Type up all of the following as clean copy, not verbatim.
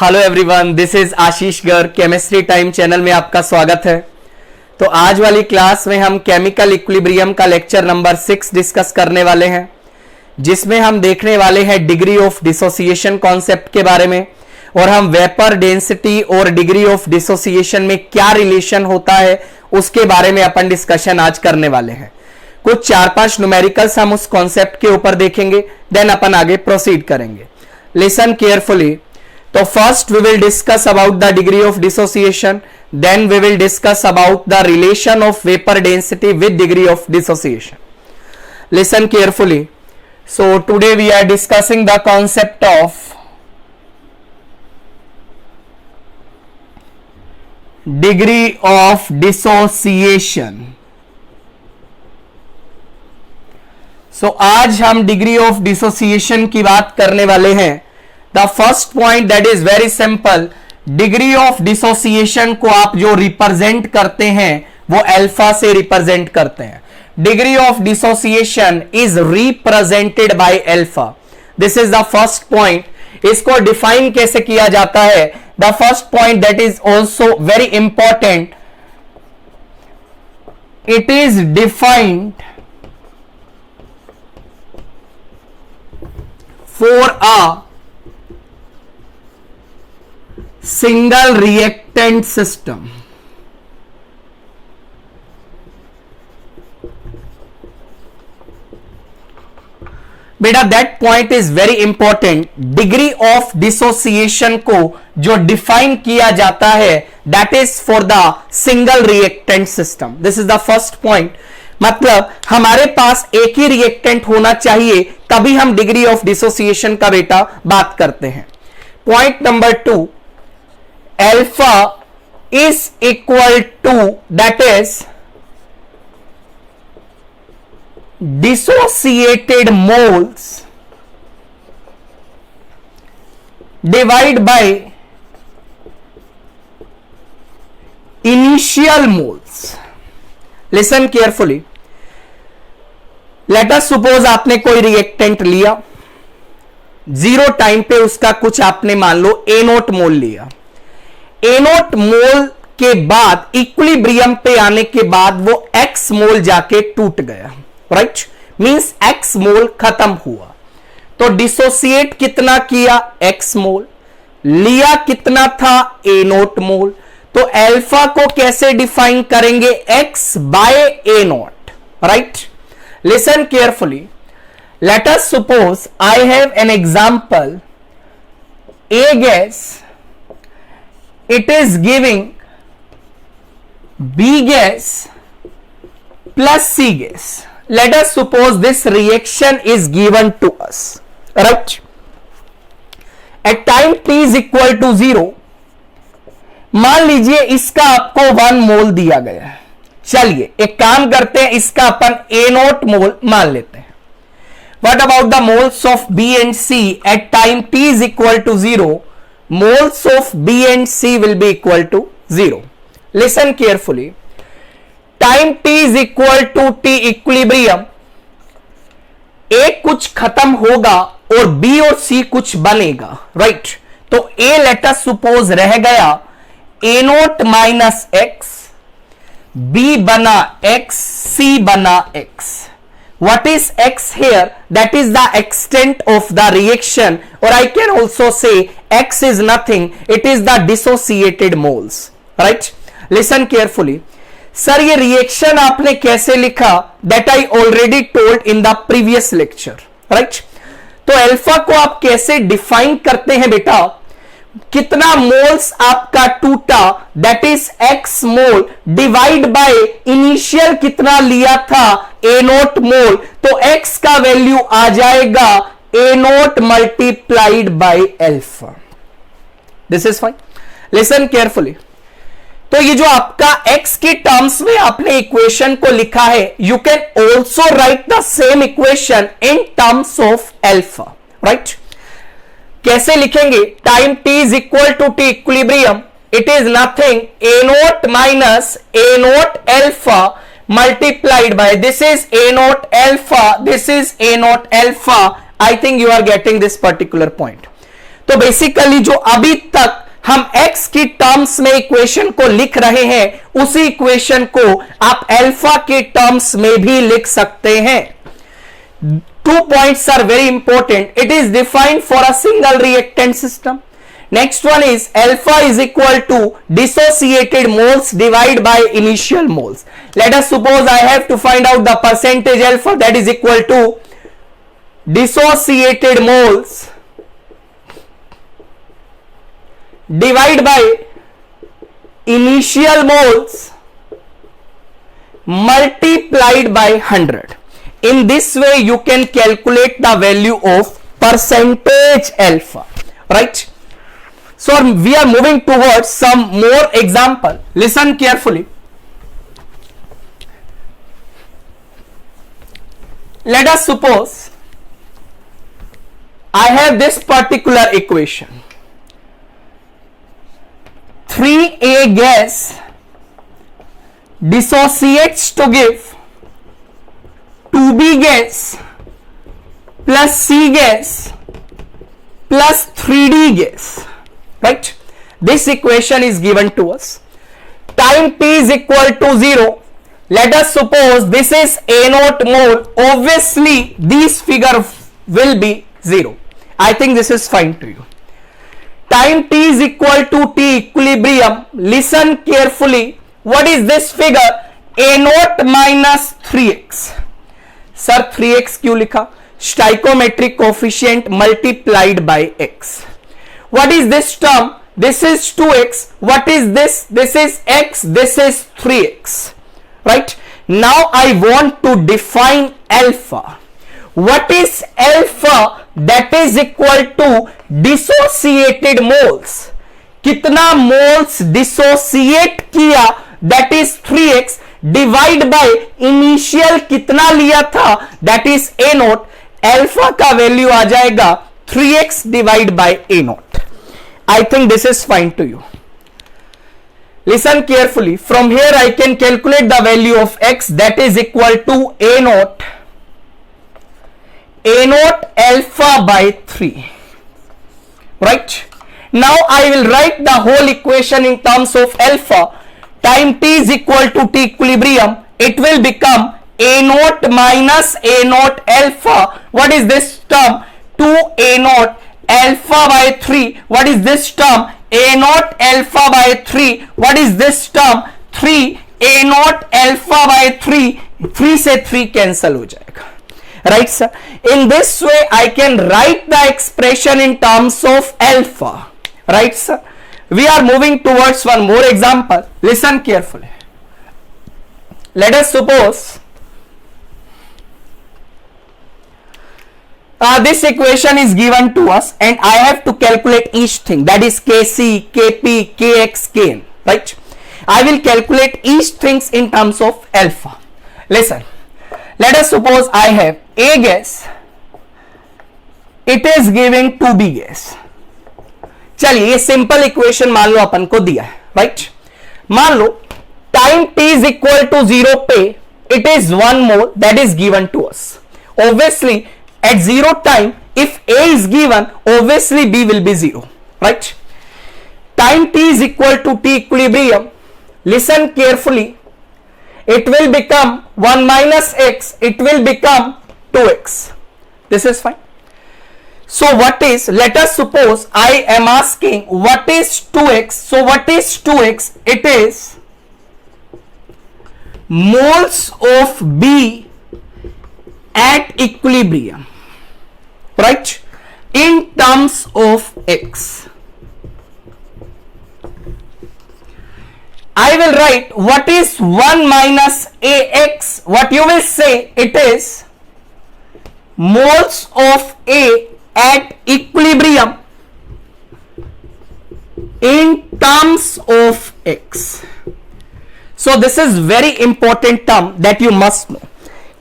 Hello everyone, this is Ashish Garg. Chemistry time channel में आपका स्वागत है। तो आज वाली क्लास में हम केमिकल इक्विलिब्रियम का लेक्चर नंबर 6 डिस्कस करने वाले हैं, जिसमें हम देखने वाले हैं डिग्री ऑफ डिसोसिएशन कॉन्सेप्ट के बारे में, और हम वेपर डेंसिटी और डिग्री ऑफ डिसोसिएशन में क्या रिलेशन होता है उसके बारे में अपन डिस्कशन आज करने वाले हैं। कुछ 4-5 न्यूमेरिकल्स हम उस कॉन्सेप्ट के ऊपर देखेंगे, देन अपन आगे प्रोसीड करेंगे। Listen carefully. तो first we will discuss about the degree of dissociation, then we will discuss about the relation of vapour density with degree of dissociation. Listen carefully. So today we are discussing the concept of degree of dissociation. So आज हम degree of dissociation की बात करने वाले हैं। The first point that is very simple, degree of dissociation को आप जो रिप्रेजेंट करते हैं वो अल्फा से रिप्रेजेंट करते हैं। Degree of dissociation is represented by alpha. This is the first point. इसको डिफाइन कैसे किया जाता है? The first point that is also very important, it is defined for a single reactant system. बेटा that point is very important. Degree of dissociation को जो define किया जाता है that is for the single reactant system. This is the first point. मतलब हमारे पास एक ही reactant होना चाहिए, तभी हम डिग्री ऑफ डिसोसिएशन का बेटा बात करते हैं। Point number 2, alpha is equal to that is dissociated moles divide by initial moles. Listen carefully. Let us suppose आपने कोई रिएक्टेंट लिया, 0 टाइम पे उसका कुछ आपने मान लो A0 मोल लिया। A0 मोल के बाद इक्विलिब्रियम पे आने के बाद वो X मोल जाके टूट गया, राइट? मींस X मोल खत्म हुआ। तो डिसोसिएट कितना किया? X मोल। लिया कितना था? A0 मोल। तो अल्फा को कैसे डिफाइन करेंगे? X by A0, right? Listen carefully. Let us suppose I have an example. A gas, it is giving B gas plus C gas. Let us suppose this reaction is given to us, right? At time t is equal to 0, मान लीजिए इसका आपको 1 मोल दिया गया है। चलिए एक काम करते हैं, इसका अपन A0 मोल मान लेते हैं। What about the moles of B and C at time t is equal to 0? Moles of B and C will be equal to 0. Listen carefully. Time t is equal to T equilibrium. A कुछ खत्म होगा और B और C कुछ बनेगा, right? तो A let us suppose रह गया A0 माइनस X, B बना X, C बना X. What is X here? That is the extent of the reaction, or I can also say X is nothing, it is the dissociated moles, right? Listen carefully. Sir ये reaction आपने कैसे लिखा? That I already told in the previous lecture, right? तो alpha को आप कैसे define करते हैं बेटा? कितना मोल्स आपका टूटा? That is X mole divide by initial कितना लिया था? A0 मोल। तो X का वैल्यू आ जाएगा A0 multiplied by alpha. This is fine. Listen carefully. तो ये जो आपका X के टर्म्स में आपने इक्वेशन को लिखा है, you can also write the same equation in terms of alpha, right? कैसे लिखेंगे? Time t is equal to T equilibrium, it is nothing A0 minus A0 alpha multiplied by this is A0 alpha, this is A0 alpha. I think you are getting this particular point. तो basically जो अभी तक हम x की terms में equation को लिख रहे हैं उसी इक्वेशन को आप अल्फा के टर्म्स में भी लिख सकते हैं. 2 points are very important. It is defined for a single reactant system. Next one is alpha is equal to dissociated moles divided by initial moles. Let us suppose I have to find out the percentage alpha, that is equal to dissociated moles divided by initial moles multiplied by 100. In this way you can calculate the value of percentage alpha, right? So we are moving towards some more example. Listen carefully. Let us suppose I have this particular equation. 3A gas dissociates to give 2B gas plus C gas plus 3D gas, right? This equation is given to us. Time t is equal to 0. Let us suppose this is A naught mole. Obviously this figure will be 0. I think this is fine to you. Time t is equal to t equilibrium. Listen carefully. What is this figure? A naught minus 3x. Sir 3x क्यों लिखा? Stoichiometric coefficient multiplied bye x. What is this term? This is 2x. What is this? This is x. This is 3x. Right? Now I want to define alpha. What is alpha? That is equal to dissociated moles. कितना moles dissociate किया? That is 3x. Divide by initial कितना लिया था, that is A note. Alpha का value आ जाएगा 3x divide by A nought. I think this is fine to you. Listen carefully. From here I can calculate the value of x, that is equal to A note alpha by 3. Right. Now I will write the whole equation in terms of alpha. Time t is equal to t equilibrium. It will become a naught minus a naught alpha. What is this term? 2 a naught alpha by 3. What is this term? A naught alpha by 3. What is this term? 3 a naught alpha by 3. 3 से 3 cancel हो जाएगा. Right sir? In this way I can write the expression in terms of alpha. Right sir? We are moving towards one more example. Listen carefully. Let us suppose this equation is given to us and I have to calculate each thing, that is Kc, Kp, Kx, Kn, right? I will calculate each things in terms of alpha. Listen. Let us suppose I have A gas. It is giving 2B gas. चलिए ये simple equation मान लो अपन को दिया है, right? मान लो time t is equal to 0 पे it is 1 mole, that is given to us. Obviously at 0 time if a is given obviously b will be 0, right? Time t is equal to t equilibrium. Listen carefully. It will become 1 minus x. It will become 2x. This is fine. So what is, let us suppose I am asking what is 2x. So what is 2x? It is moles of B at equilibrium, right, in terms of x. I will write what is 1 minus ax. What you will say, it is moles of A at equilibrium in terms of x. So this is very important term that you must know.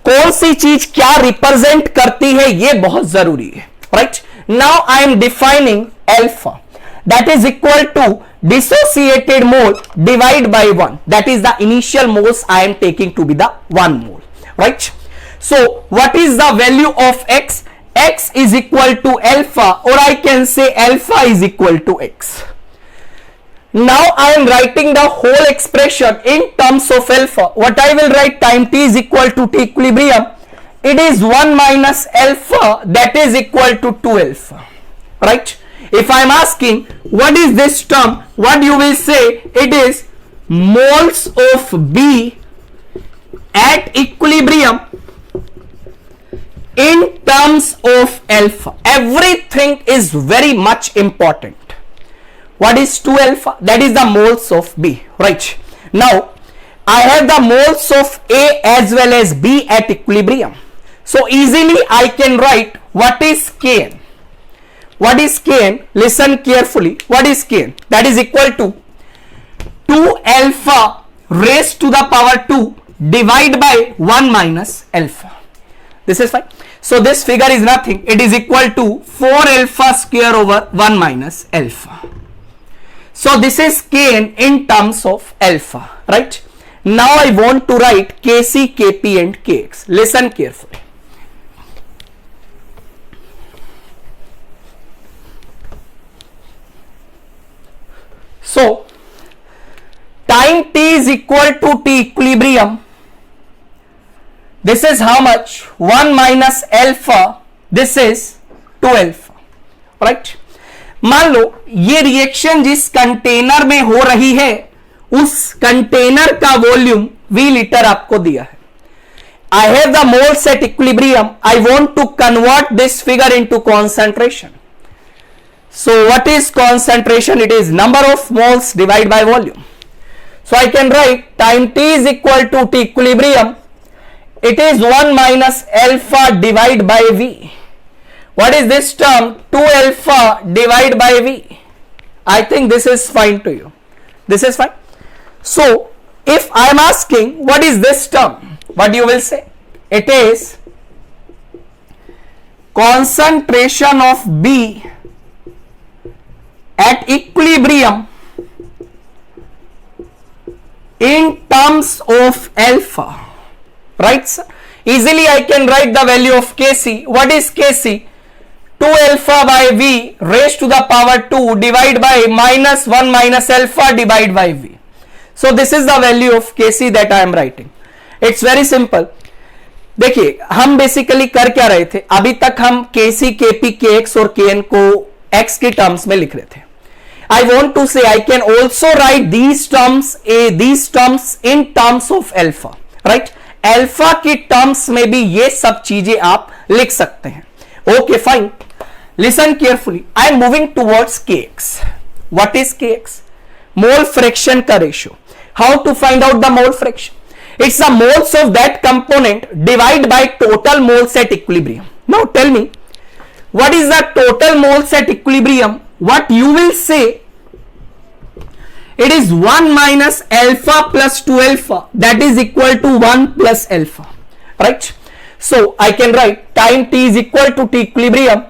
कौन सी चीज क्या represent करती है ये बहुत जरूरी है, right? Now I am defining alpha, that is equal to dissociated mole divide by 1, that is the initial moles I am taking to be the 1 mole, right? So what is the value of x? x is equal to alpha, or I can say alpha is equal to x. Now I am writing the whole expression in terms of alpha. What I will write, time t is equal to t equilibrium, it is 1 minus alpha, that is equal to 2 alpha, right? If I am asking what is this term, what you will say, it is moles of B at equilibrium in terms of alpha. Everything is very much important. What is 2 alpha? That is the moles of B, right? Now I have the moles of A as well as B at equilibrium, so easily I can write what is Kn. What is Kn? Listen carefully. What is Kn? That is equal to 2 alpha raised to the power 2 divided by 1 minus alpha. This is fine. So this figure is nothing. It is equal to 4 alpha square over 1 minus alpha. So this is Kn in terms of alpha, right? Now I want to write Kc, Kp and Kx. Listen carefully. So time t is equal to t equilibrium. This is how much? 1 minus alpha. This is 2 alpha, right? मान लो ये reaction जिस container में हो रही है उस container का volume V litre आपको दिया है. I have the moles at equilibrium. I want to convert this figure into concentration. So what is concentration? It is number of moles divided by volume. So I can write time t is equal to t equilibrium. It is 1 minus alpha divided by V. What is this term? 2 alpha divided by V. I think this is fine to you. This is fine. So if I am asking what is this term, what you will say? It is concentration of B at equilibrium in terms of alpha, right sir? Easily I can write the value of Kc. What is Kc? 2 alpha by V raised to the power 2 divided by minus 1 minus alpha divided by V. So this is the value of Kc that I am writing. It's very simple. देखिए हम basically कर क्या रहे थे, अभी तक हम Kc, Kp, Kx और Kn को x के टर्म्स में लिख रहे थे. I want to say I can also write these terms in terms of alpha, right? Alpha की टर्म्स में भी ये सब चीजें आप लिख सकते हैं. Okay, fine. Listen carefully. I am moving towards Kx. What is Kx? Mole fraction का ratio. How to find out the mole fraction? It's the moles of that component divided by total moles at equilibrium. Now tell me, what is the total moles at equilibrium? What you will say, it is 1 minus alpha plus 2 alpha, that is equal to 1 plus alpha, right? So I can write time t is equal to t equilibrium.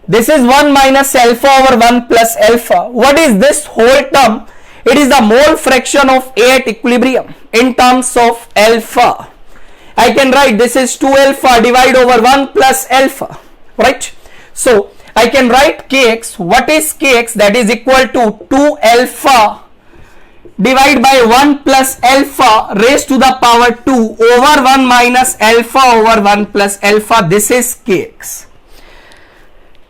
This is 1 minus alpha over 1 plus alpha. What is this whole term? It is the mole fraction of A at equilibrium in terms of alpha. I can write this is 2 alpha divided over 1 plus alpha, right? So I can write Kx. What is Kx? That is equal to 2 alpha divided by 1 plus alpha raised to the power 2 over 1 minus alpha over 1 plus alpha. This is Kx.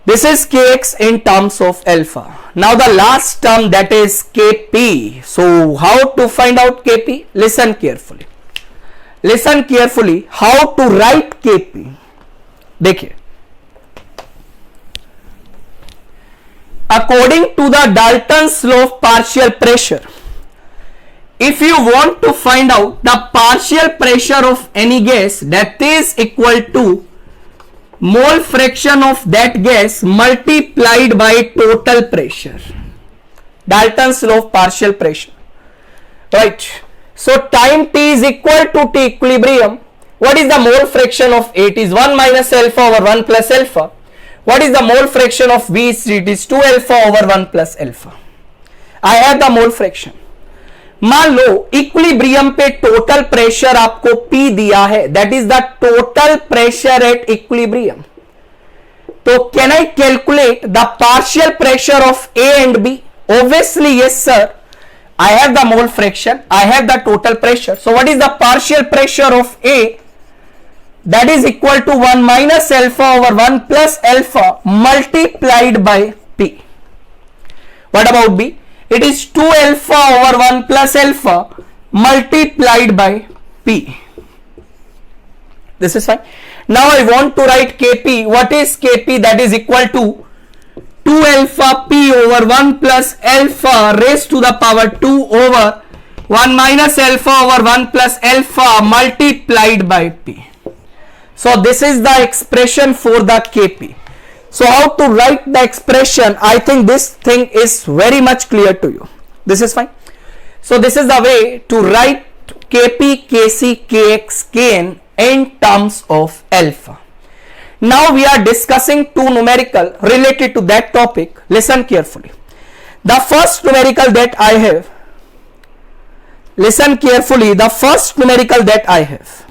This is Kx in terms of alpha. Now the last term, that is Kp. So how to find out Kp? Listen carefully. Listen carefully how to write Kp. देखिए, according to the Dalton's law of partial pressure, if you want to find out the partial pressure of any gas, that is equal to mole fraction of that gas multiplied by total pressure. Dalton's law of partial pressure, right? So time t is equal to t equilibrium. What is the mole fraction of A? It is 1 minus alpha over 1 plus alpha. What is the mole fraction of B? It is 2 alpha over 1 plus alpha. I have the mole fraction. मान लो equilibrium पे total pressure आपको P दिया है, that is the total pressure at equilibrium. तो can I calculate the partial pressure of A and B? Obviously yes sir. I have the mole fraction, I have the total pressure. So what is the partial pressure of A? That is equal to 1 minus alpha over 1 plus alpha multiplied by P. What about B? It is 2 alpha over 1 plus alpha multiplied by P. This is fine. Now I want to write Kp. What is Kp? That is equal to 2 alpha p over 1 plus alpha raised to the power 2 over 1 minus alpha over 1 plus alpha multiplied by p. So this is the expression for the Kp. So how to write the expression? I think this thing is very much clear to you. This is fine. So this is the way to write Kp, Kc, Kx, Kn in terms of alpha. Now we are discussing two numerical related to that topic. Listen carefully. The first numerical that I have, listen carefully, the first numerical that I have,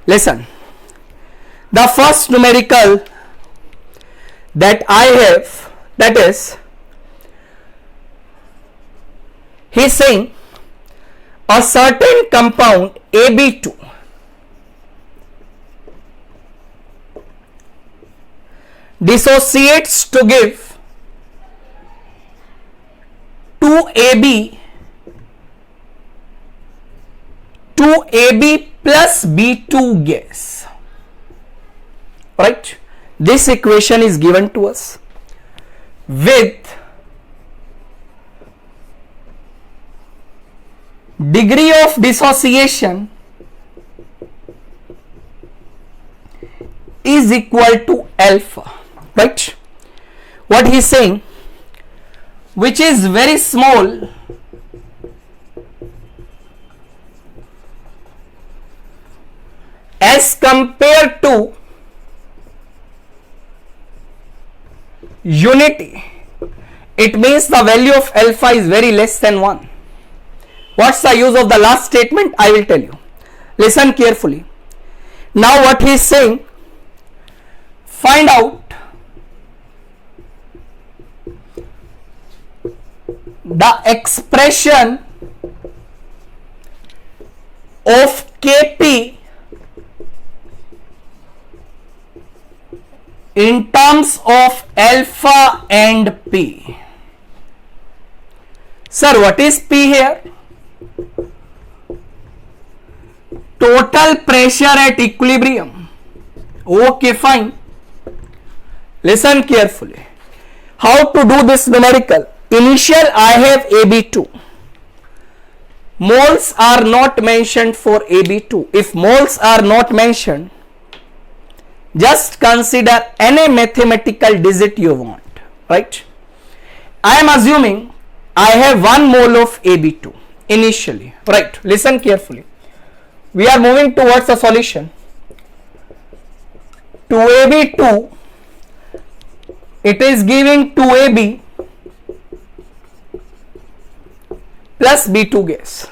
listen, the first numerical that I have, that is, he is saying a certain compound AB2 dissociates to give 2AB plus B2 gas. Right? This equation is given to us with degree of dissociation is equal to alpha, right? What he is saying, which is very small as compared to unity, it means the value of alpha is very less than 1. What's the use of the last statement? I will tell you. Listen carefully. Now what he is saying, find out the expression of Kp in terms of alpha and P. Sir, what is P here? Total pressure at equilibrium. Okay, fine. Listen carefully. How to do this numerical? Initial I have AB2. Moles are not mentioned for AB2. If moles are not mentioned, just consider any mathematical digit you want, right? I am assuming I have 1 mole of AB2 initially, right? Listen carefully. We are moving towards a solution. 2AB2, it is giving 2AB plus B2 gas.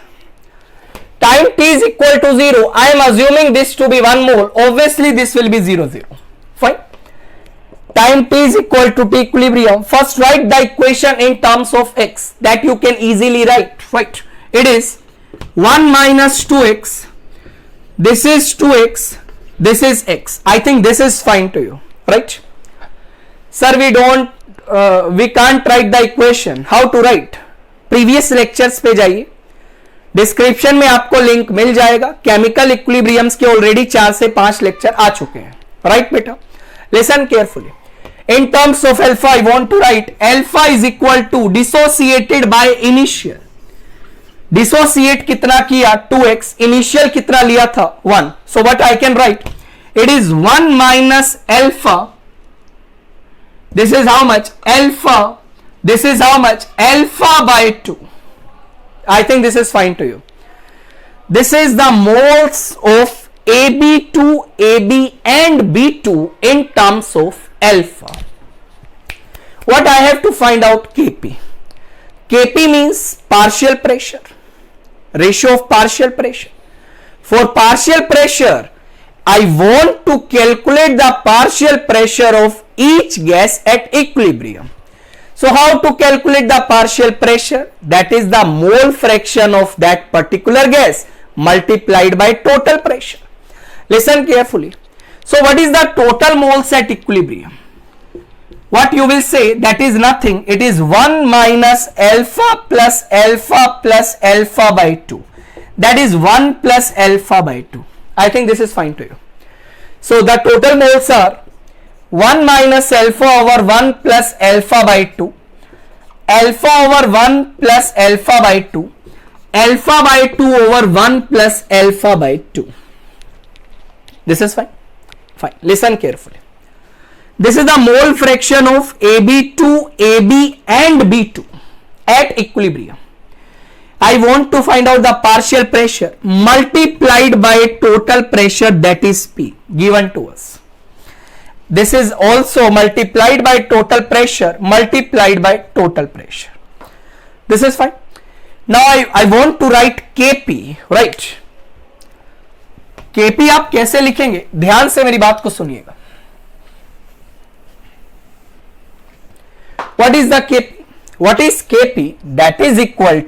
Time t is equal to 0. I am assuming this to be 1 mole. Obviously this will be 0, 0. Fine. Time t is equal to T equilibrium. First write the equation in terms of x, that you can easily write, right? It is 1 minus 2x. This is 2x, this is x. I think this is fine to you, right? Sir, we can't write the equation. How to write? Previous lectures पे जाइए, description में आपको link मिल जाएगा. Chemical equilibriums के already 4 से 5 lecture आ चुके हैं, right बेटा? Listen carefully. In terms of alpha, I want to write alpha is equal to dissociated by initial. Dissociate कितना किया? 2x. इनिशियल कितना लिया था? 1. So what I can write? It is 1 minus alpha. This is how much? Alpha. This is how much? Alpha by 2. I think this is fine to you. This is the moles of AB2, AB and B2 in terms of alpha. What I have to find out? Kp. Kp means partial pressure, ratio of partial pressure. For partial pressure, I want to calculate the partial pressure of each gas at equilibrium. So how to calculate the partial pressure? That is the mole fraction of that particular gas multiplied by total pressure. Listen carefully. So what is the total moles at equilibrium? What you will say, that is nothing. It is 1 minus alpha plus alpha plus alpha by 2. That is 1 plus alpha by 2. I think this is fine to you. So the total moles are 1 minus alpha over 1 plus alpha by 2, alpha over 1 plus alpha by 2, alpha by 2 over 1 plus alpha by 2. This is fine? Fine. Listen carefully. This is the mole fraction of AB2, AB and B2 at equilibrium. I want to find out the partial pressure multiplied by total pressure, that is P, given to us. This is also multiplied by total pressure multiplied by total pressure. This is fine. Now I want to write Kp, right? Kp आप कैसे लिखेंगे? ध्यान से मेरी बात को सुनिएगा. What is the Kp? What is Kp? That is equal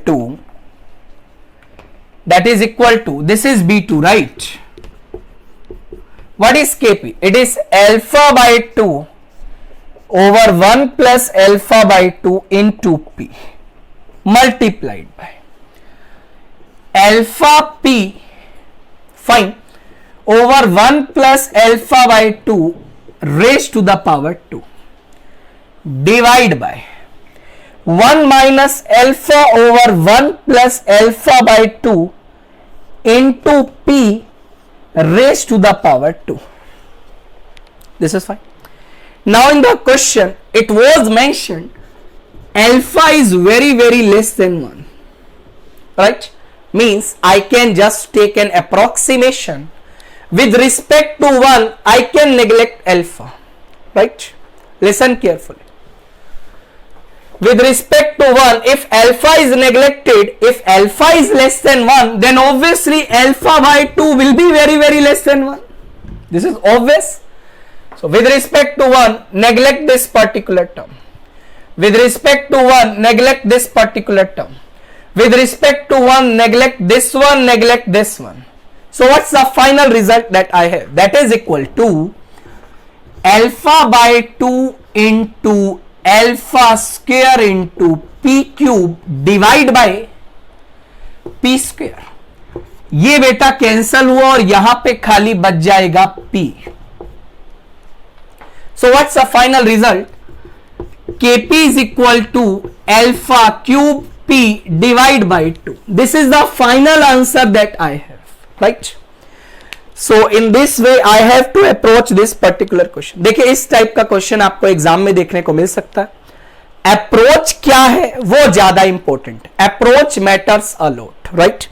to, this is B2, right? What is Kp? It is alpha by 2 over 1 plus alpha by 2 into P multiplied by alpha P, fine, over 1 plus alpha by 2 raised to the power 2 divide by 1 minus alpha over 1 plus alpha by 2 into P raised to the power 2. This is fine. Now in the question it was mentioned alpha is very less than 1, right? Means I can just take an approximation. With respect to 1 I can neglect alpha, right? Listen carefully. With respect to 1, if alpha is neglected, if alpha is less than 1, then obviously alpha by 2 will be very less than 1. This is obvious. So with respect to 1, neglect this particular term. With respect to 1, neglect this particular term. With respect to 1, neglect this one, neglect this one. So what's the final result that I have? That is equal to alpha by 2 into alpha square into P cube divide by P square. ये बेटा cancel हुआ और यहां पे खाली बच जाएगा P. So what's the final result? Kp is equal to alpha cube P divide by 2. This is the final answer that I have, right? So in this way I have to approach this particular question. देखिए इस type का question आपको exam में देखने को मिल सकता है. Approach क्या है वो ज्यादा important. Approach matters a lot, right?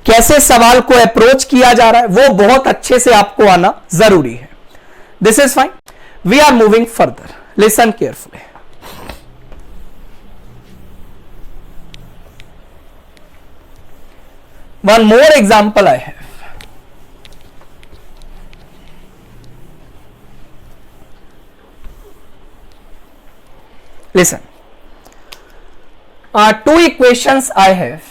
कैसे सवाल को अप्रोच किया जा रहा है वो बहुत अच्छे से आपको आना जरूरी है. This is fine. We are moving further. Listen carefully. One more example I have. Listen. Two equations I have.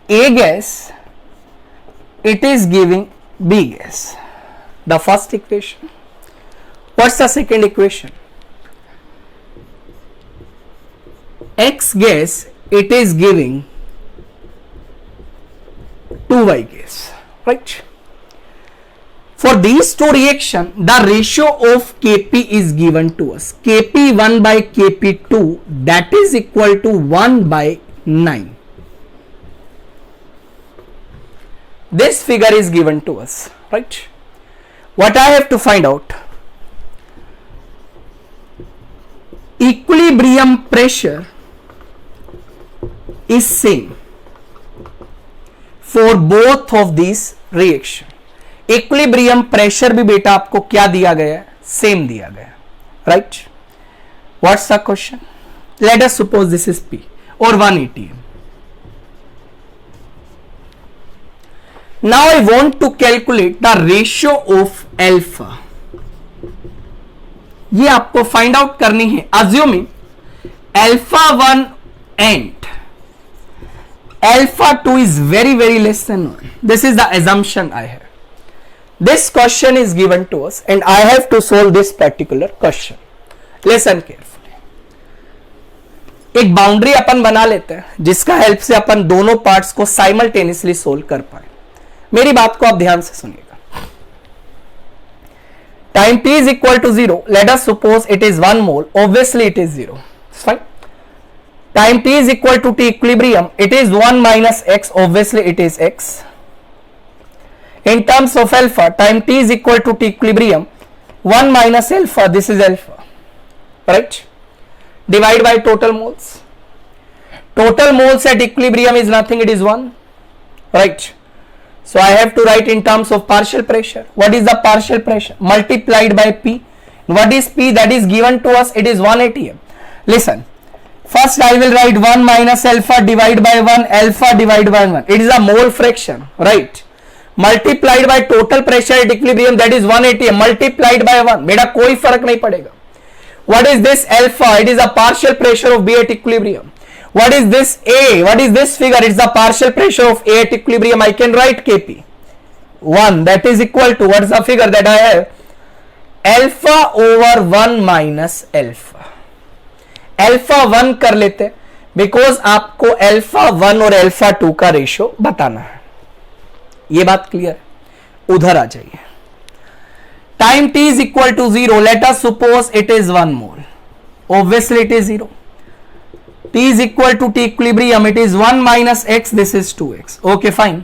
A gas, it is giving B gas. The first equation. What's the second equation? X gas, it is giving 2Y gas, right? For these two reactions, the ratio of Kp is given to us. Kp1 by Kp2, that is equal to 1 by 9. This figure is given to us, right? What I have to find out? Equilibrium pressure is same for both of these reaction. Equilibrium pressure भी बेटा आपको क्या दिया गया है? Same दिया गया, right? What's the question? Let us suppose this is P or 1 ATM. Now I want to calculate the ratio of alpha. ये आपको फाइंड आउट करनी है. Assuming alpha 1 and alpha 2 is very very less than 1. This is the assumption I have. This question is given to us and I have to solve this particular question. Listen carefully. एक boundary अपन बना लेते हैं जिसका help से अपन दोनों parts को simultaneously solve कर पाए. मेरी बात को आप ध्यान से सुनिएगा. Time t is equal to 0. Let us suppose it is 1 mole. Obviously it is 0. It's fine. Time t is equal to t equilibrium. It is 1 minus x. Obviously it is x. In terms of alpha, time t is equal to t equilibrium. 1 minus alpha. This is alpha. Right? Divide by total moles. Total moles at equilibrium is nothing. It is 1. Right? So I have to write in terms of partial pressure. What is the partial pressure? Multiplied by P. What is P? That is given to us. It is 1 atm. Listen. First I will write 1 minus alpha divided by 1 alpha divided by 1. It is a mole fraction. Right. Multiplied by total pressure at equilibrium. That is 1 atm. Multiplied by 1. बेटा कोई फर्क नहीं पड़ेगा. What is this alpha? It is a partial pressure of B at equilibrium. What is this A? What is this figure? It's the partial pressure of A at equilibrium. I can write Kp. 1. That is equal to, what's the figure that I have? Alpha over 1 minus alpha. Alpha 1 कर लेते because आपको alpha 1 और alpha 2 का ratio बताना है. ये बात clear है? उधर आ जाइए. Time t is equal to 0. Let us suppose it is 1 mole. Obviously it is 0. T is equal to T equilibrium. It is 1 minus x. This is 2x. Okay, fine.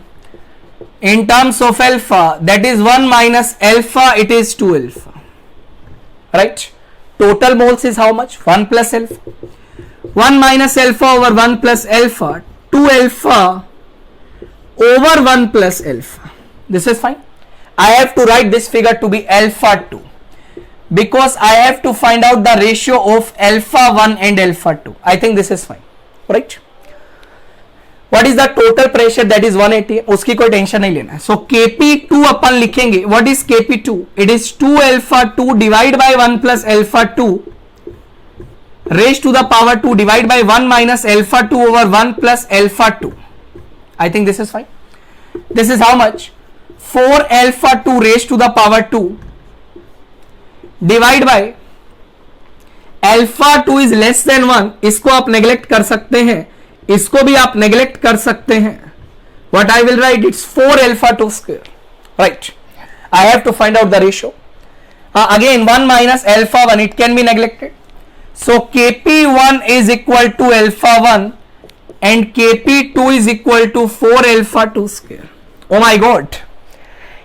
In terms of alpha, that is 1 minus alpha. It is 2 alpha. Right? Total moles is how much? 1 plus alpha. 1 minus alpha over 1 plus alpha. 2 alpha over 1 plus alpha. This is fine. I have to write this figure to be alpha 2. Because I have to find out the ratio of alpha 1 and alpha 2. I think this is fine. Right? What is the total pressure? That is 180. उसकी कोई tension नहीं लेना है. So Kp2 अपन लिखेंगे. What is Kp2? It is 2 alpha 2 divided by 1 plus alpha 2 raised to the power 2 divided by 1 minus alpha 2 over 1 plus alpha 2. I think this is fine. This is how much? 4 alpha 2 raised to the power 2 divide by alpha 2 is less than 1. इसको आप neglect कर सकते हैं, इसको भी आप neglect कर सकते हैं. What I will right? It's 4 alpha 2 square. Right? I have to find out the ratio. Again 1 minus alpha 1, it can be neglected. So Kp1 is equal to alpha 1 and Kp2 is equal to 4 alpha 2 square. Oh my God!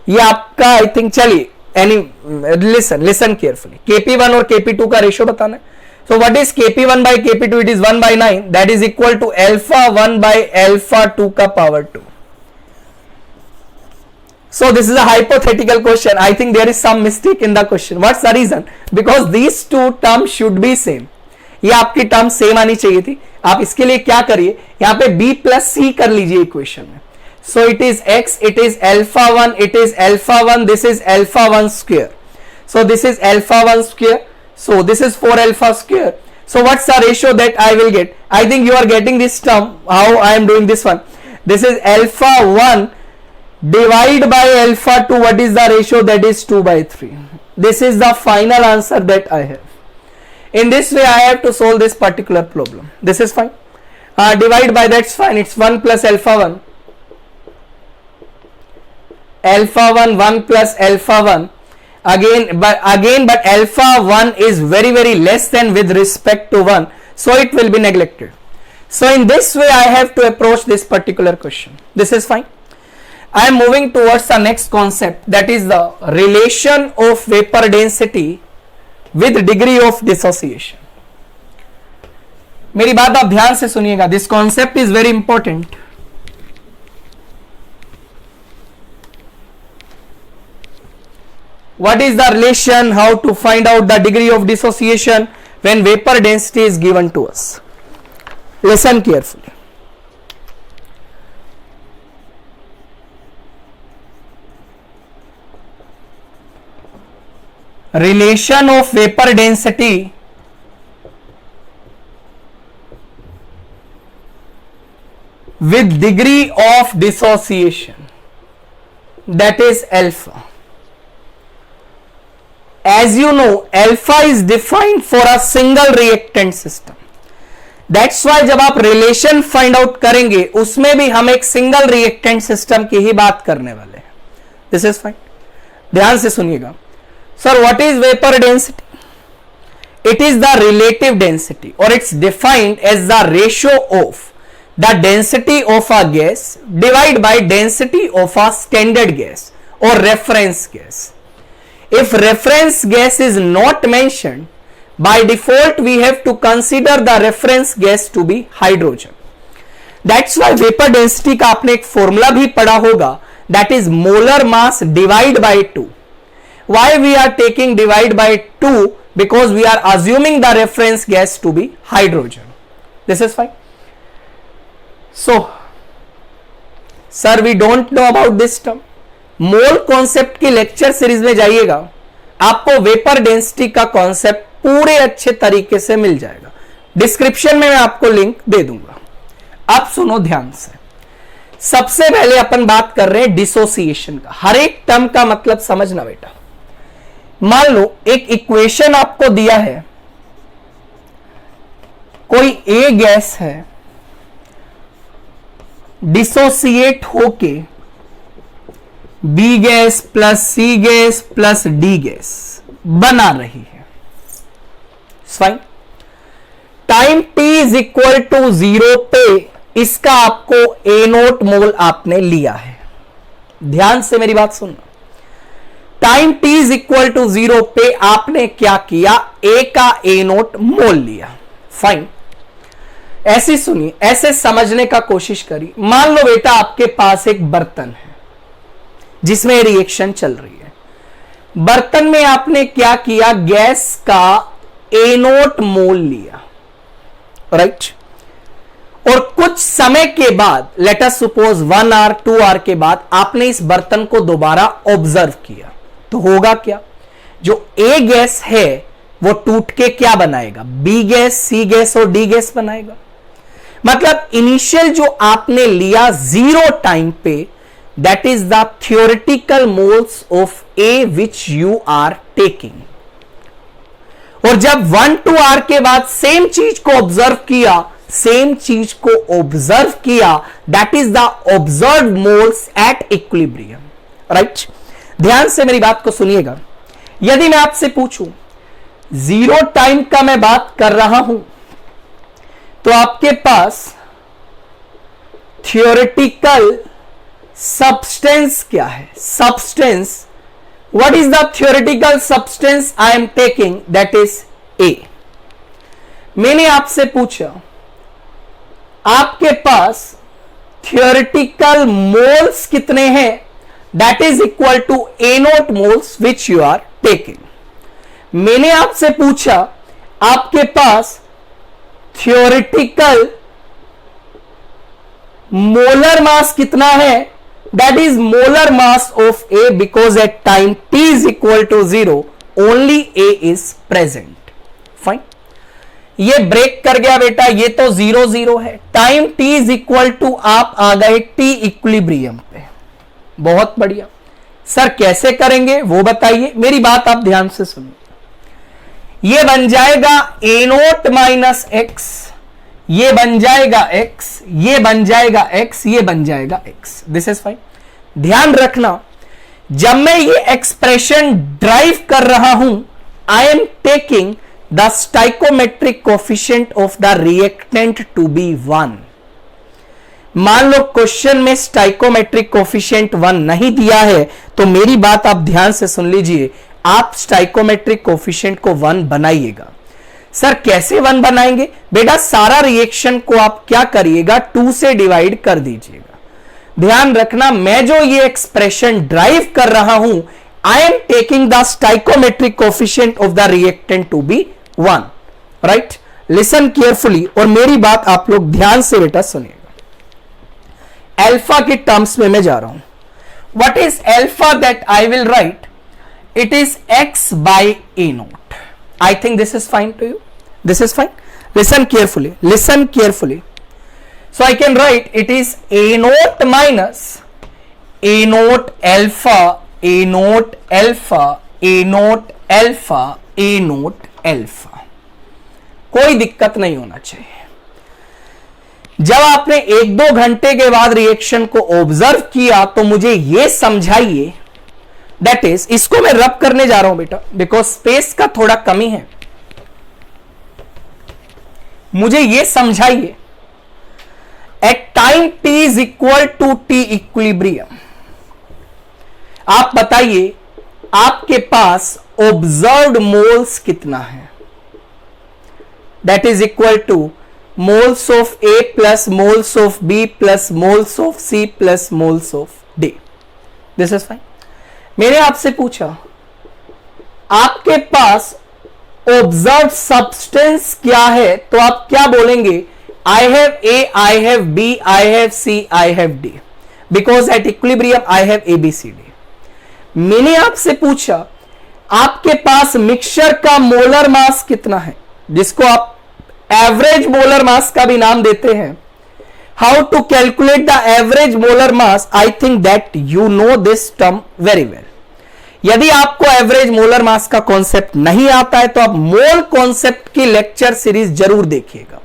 ये आपका I think, चलिए listen carefully. Kp1 और Kp2 का ratio बताना है. So what is Kp1 by Kp2? It is 1 by 9. That is equal to alpha 1 by alpha 2 का power 2. So this is a hypothetical question. I think there is some mistake in the question. What's the reason? Because these two terms should be same. ये आपकी term same आनी चाहिए थी. आप इसके लिए क्या करिए, यहाँ पे b plus c कर लीजिए इक्वेशन में. So it is x, it is alpha 1, it is alpha 1, this is alpha 1 square. So this is alpha 1 square. So this is 4 alpha square. So what's the ratio that I will get? I think you are getting this term, how I am doing this one. This is alpha 1 divided by alpha 2. What is the ratio? That is 2 by 3. This is the final answer that I have. In this way I have to solve this particular problem. This is fine. Divide by, that's fine. It's 1 plus alpha 1. Alpha 1 1 plus alpha 1 but alpha 1 is very very less than with respect to 1, so it will be neglected. So in this way I have to approach this particular question. This is fine. I am moving towards the next concept, that is the relation of vapor density with degree of dissociation. मेरी बात आप ध्यान से सुनिएगा. This concept is very important. What is the relation? How to find out the degree of dissociation? when vapor density is given to us. Listen carefully. Relation of vapor density with degree of dissociation, that is alpha. As you know, alpha is defined for a single reactant system. That's why जब आप relation find out करेंगे उसमें भी हम एक single reactant system की ही बात करने वाले हैं. This is fine. ध्यान से सुनिएगा. Sir what is vapour density? It is the relative density, or it's defined as the ratio of the density of a gas divided by density of a standard gas or reference gas. If reference gas is not mentioned, by default we have to consider the reference gas to be hydrogen. That's why vapor density का आपने एक formula भी पढ़ा होगा, that is molar mass divided by 2. Why we are taking divide by 2? Because we are assuming the reference gas to be hydrogen. This is fine. So, sir, we don't know about this term. Mole concept की lecture series में जाइएगा, आपको vapour density का concept पूरे अच्छे तरीके से मिल जाएगा. डिस्क्रिप्शन में मैं आपको लिंक दे दूंगा. आप सुनो ध्यान से. सबसे पहले अपन बात कर रहे हैं डिसोसिएशन का. हर एक टर्म का मतलब समझना बेटा. मान लो एक इक्वेशन आपको दिया है, कोई ए गैस है, डिसोसिएट होके B gas plus C gas plus D gas बना रही है. Fine. Time t is equal to 0 पे इसका आपको ए नोट मोल आपने लिया है. ध्यान से मेरी बात सुनना. Time t is equal to 0 पे आपने क्या किया? ए का ए नोट मोल लिया. फाइन. ऐसे सुनिए, ऐसे समझने का कोशिश करिए. मान लो बेटा आपके पास एक बर्तन है जिसमें रिएक्शन चल रही है. बर्तन में आपने क्या किया? गैस का ए नोट मोल लिया. राइट. और कुछ समय के बाद, let us suppose 1 hour 2 hour के बाद आपने इस बर्तन को दोबारा ऑब्जर्व किया, तो होगा क्या? जो ए गैस है वो टूट के क्या बनाएगा? बी गैस, सी गैस और डी गैस बनाएगा. मतलब इनिशियल जो आपने लिया 0 टाइम पे, that is the theoretical moles of A which you are taking. और जब 1-2 आवर के बाद सेम चीज को ऑब्जर्व किया, that is the observed moles at equilibrium. Right. ध्यान से मेरी बात को सुनिएगा. यदि मैं आपसे पूछूं 0 टाइम का मैं बात कर रहा हूं, तो आपके पास थियोरेटिकल सब्सटेंस क्या है? Substance, what is the theoretical substance I am taking? That is ए. मैंने आपसे पूछा आपके पास थियोरेटिकल मोल्स कितने हैं? That is equal to A naught moles which you are taking. मैंने आपसे पूछा आपके पास थियोरेटिकल मोलर मास कितना है? That is molar mass of A, because at time t is equal to 0 only A is present. Fine. ये break कर गया बेटा, ये तो 0-0 है. Time t is equal to आप आ गए t इक्विलिब्रियम पे. बहुत बढ़िया. सर कैसे करेंगे वो बताइए. मेरी बात आप ध्यान से सुनिए. ये बन जाएगा ए नोट माइनस एक्स, ये बन जाएगा x, ये बन जाएगा x, ये बन जाएगा x. This is fine. ध्यान रखना, जब मैं ये एक्सप्रेशन ड्राइव कर रहा हूं, I am taking the stoichiometric coefficient of the reactant to be 1. मान लो क्वेश्चन में स्टाइकोमेट्रिक कोफिशिएंट 1 नहीं दिया है, तो मेरी बात आप ध्यान से सुन लीजिए. आप स्टाइकोमेट्रिक कोफिशिएंट को 1 बनाइएगा. सर कैसे 1 बनाएंगे? बेटा सारा रिएक्शन को आप क्या करिएगा? 2 से डिवाइड कर दीजिएगा. ध्यान रखना, मैं जो ये एक्सप्रेशन ड्राइव कर रहा हूं, I am taking the stoichiometric coefficient of the reactant to be 1. Right, listen carefully और मेरी बात आप लोग ध्यान से बेटा सुनिएगा। अल्फा के टर्म्स में मैं जा रहा हूं। What is alpha that I will right? It is x by a naught. I think this is fine to you. This is fine. Listen carefully. Listen carefully. So I can write it is a naught minus a naught alpha, a naught alpha, a naught alpha, a naught alpha. कोई दिक्कत नहीं होना चाहिए। जब आपने 1-2 घंटे के बाद रिएक्शन को ऑब्जर्व किया तो मुझे यह समझाइए, दैट इज, इसको मैं रब करने जा रहा हूं बेटा बिकॉज स्पेस का थोड़ा कमी है। मुझे यह समझाइए at time t is equal to t equilibrium, आप बताइए आपके पास ऑब्जर्व्ड मोल्स कितना है? That is equal to moles of A plus moles of B plus moles of C plus moles of D. This is fine. मैंने आपसे पूछा आपके पास ऑब्जर्व सब्सटेंस क्या है, तो आप क्या बोलेंगे? I have A, I have B, I have C, I have D, because at equilibrium I have ABCD. मैंने आपसे पूछा आपके पास मिक्सचर का मोलर मास कितना है, जिसको आप एवरेज मोलर मास का भी नाम देते हैं. How to calculate the average molar mass? I think that you know this term very well. यदि आपको एवरेज मोलर मास का कॉन्सेप्ट नहीं आता है तो आप मोल कॉन्सेप्ट की लेक्चर सीरीज जरूर देखिएगा,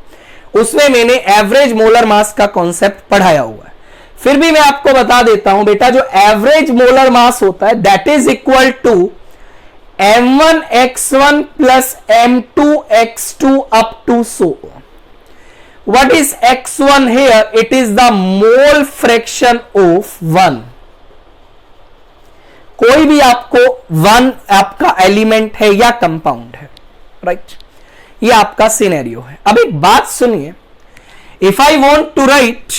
उसमें मैंने एवरेज मोलर मास का कॉन्सेप्ट पढ़ाया हुआ है. फिर भी मैं आपको बता देता हूं बेटा, जो एवरेज मोलर मास होता है that is equal to m1x1 plus m2x2 up to so on. What is x1 here? It is the mole fraction of 1. कोई भी आपको 1 आपका एलिमेंट है या कंपाउंड है, राइट? ये आपका सिनेरियो है. अब एक बात सुनिए, if I want to write